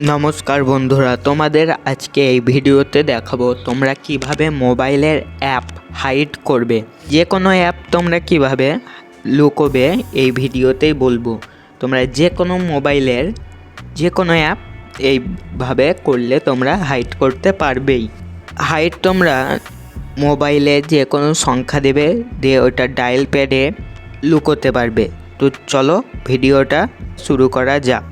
নমস্কার বন্ধুরা, তোমাদের আজকে এই ভিডিওতে দেখাবো তোমরা কিভাবে মোবাইলের অ্যাপ হাইড করবে। যে কোনো অ্যাপ তোমরা কিভাবে লুকোবে এই ভিডিওতেই বলবো। তোমরা যে কোনো মোবাইলের যে কোনো অ্যাপ এইভাবে করলে তোমরা হাইড করতে পারবেই। হাইড তোমরা মোবাইলে যে কোনো সংখ্যা দেবে, দিয়ে ওটা ডায়াল প্যাডে লুকোতে পারবে। তো চলো ভিডিওটা শুরু করা যাক।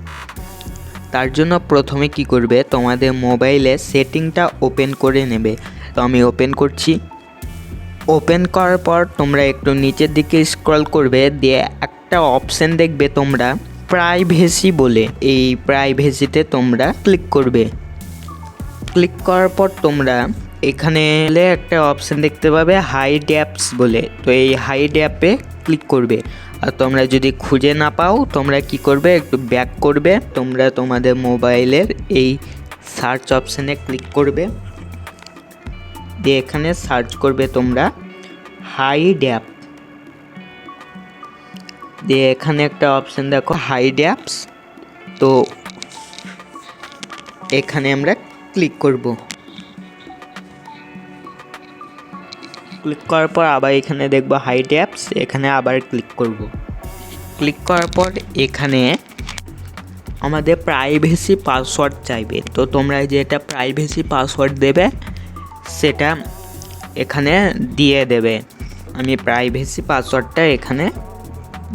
তার জন্য প্রথমে কি করবে, তোমাদের মোবাইলে সেটিংটা ওপেন করে নেবে। তো আমি ওপেন করছি। ওপেন করার পর তোমরা একটু নিচের দিকে স্ক্রল করবে, দিয়ে একটা অপশান দেখবে তোমরা প্রাইভেসি বলে। এই প্রাইভেসিতে তোমরা ক্লিক করবে। ক্লিক করার পর তোমরা এখানে একটা অপশান দেখতে পাবে হাইড অ্যাপস বলে। তো এই হাইড অ্যাপে ক্লিক করবে। আর তোমরা যদি খুঁজে না পাও তোমরা কি করবে, একটু ব্যাক করবে। তোমরা তোমাদের মোবাইলের এই সার্চ অপশানে ক্লিক করবে, দিয়ে এখানে সার্চ করবে তোমরা হাইড অ্যাপ। দিয়ে এখানে একটা অপশান দেখো হাইড অ্যাপস। তো এখানে আমরা ক্লিক করব। ক্লিক করার পর আবার এখানে দেখবো হাইড অ্যাপস, এখানে আবার ক্লিক করব। ক্লিক করার পর এখানে আমাদের প্রাইভেসি পাসওয়ার্ড চাইবে। তো তোমরা যেটা প্রাইভেসি পাসওয়ার্ড দেবে সেটা এখানে দিয়ে দেবে। আমি প্রাইভেসি পাসওয়ার্ডটা এখানে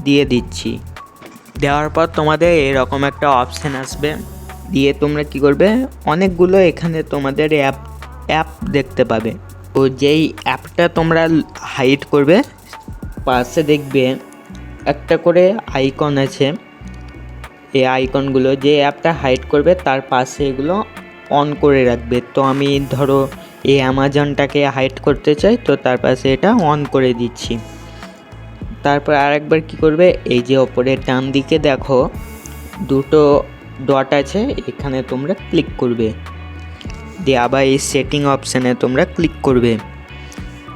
দিয়ে দিচ্ছি। দেওয়ার পর তোমাদের এরকম একটা অপশান আসবে। দিয়ে তোমরা কি করবে, অনেকগুলো এখানে তোমাদের অ্যাপ দেখতে পাবে। তো যেই অ্যাপটা তোমরা হাইড করবে পাশে দেখবে একটা করে আইকন আছে। এই আইকনগুলো যে অ্যাপটা হাইড করবে তার পাশে এগুলো অন করে রাখবে। তো আমি ধরো এই অ্যামাজনটাকে হাইড করতে চাই, তো তার পাশে এটা অন করে দিচ্ছি। তারপর আরেকবার কি করবে, এই যে ওপরে ডান দিকে দেখো দুটো ডট আছে, এখানে তোমরা ক্লিক করবে। দিয়ে আবার এই সেটিং অপশানে তোমরা ক্লিক করবে।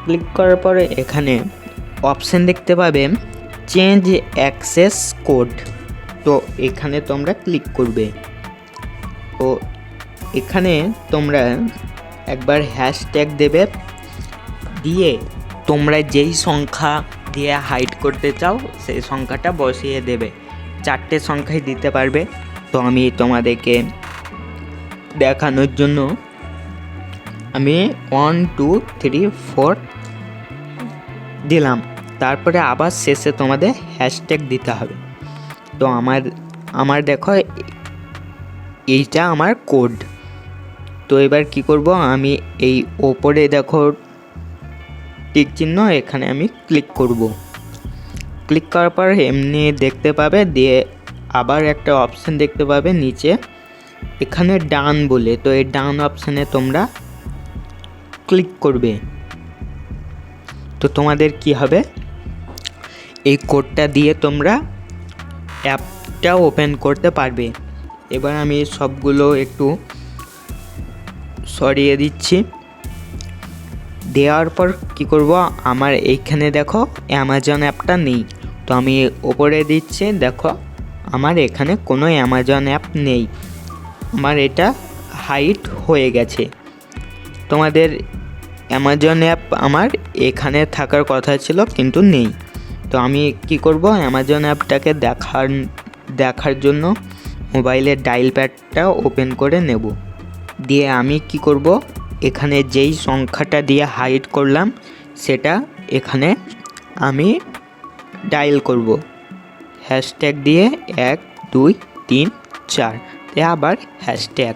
ক্লিক করার পরে এখানে অপশান দেখতে পাবে চেঞ্জ অ্যাক্সেস কোড। তো এখানে তোমরা ক্লিক করবে। তো এখানে তোমরা একবার হ্যাশট্যাগ দেবে, দিয়ে তোমরা যেই সংখ্যা দিয়ে হাইড করতে চাও সেই সংখ্যাটা বসিয়ে দেবে। 4টে সংখ্যাই দিতে পারবে। তো আমি তোমাদেরকে দেখানোর জন্য আমি 1 2 3 4 দিলাম। তারপরে আবার শেষে তোমাদের হ্যাশট্যাগ দিতে হবে। তো আমার দেখো এইটা আমার কোড। তো এবার কি করব, আমি এই ওপরে দেখো টিক চিহ্ন, এখানে আমি ক্লিক করব। ক্লিক করার পর এমনি দেখতে পাবে। দিয়ে আবার একটা অপশান দেখতে পাবে নিচে, এখানে ডান বলে। তো এই ডান অপশানে তোমরা ক্লিক করবে। তো তোমাদের কি হবে, এই কোডটা দিয়ে তোমরা অ্যাপটা ওপেন করতে পারবে। এবার আমি সবগুলো একটু সরিয়ে দিচ্ছি। দেওয়ার পর কি করব, আমার এইখানে দেখো অ্যামাজন অ্যাপটা নেই। তো আমি ওপরে দিচ্ছি, দেখো আমার এখানে কোনো অ্যামাজন অ্যাপ নেই। আমার এটা হাইড হয়ে গেছে। তোমাদের অ্যামাজন অ্যাপ আমার এখানে থাকার কথা ছিল কিন্তু নেই। তো আমি কি করব, অ্যামাজন অ্যাপটাকে দেখার জন্য মোবাইলের ডায়াল প্যাডটা ওপেন করে নেব। দিয়ে আমি কি করব, এখানে যেই সংখ্যাটা দিয়ে হাইড করলাম সেটা এখানে আমি ডায়াল করব। হ্যাশট্যাগ দিয়ে 1 2 3 4 তে আবার হ্যাশট্যাগ।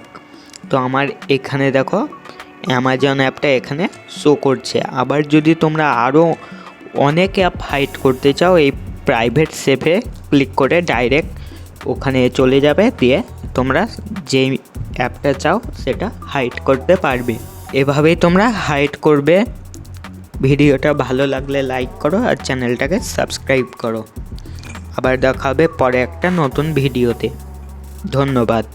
তো আমার এখানে দেখো অ্যামাজন অ্যাপটা এখানে শো করছে। আবার যদি তোমরা আরও অনেক অ্যাপ হাইড করতে চাও, এই প্রাইভেট সেভে ক্লিক করে ডাইরেক্ট ওখানে চলে যাবে। দিয়ে তোমরা যেই অ্যাপটা চাও সেটা হাইড করতে পারবে। এভাবেই তোমরা হাইড করবে। ভিডিওটা ভালো লাগলে লাইক করো আর চ্যানেলটাকে সাবস্ক্রাইব করো। আবার দেখা হবে পরে একটা নতুন ভিডিওতে। ধন্যবাদ।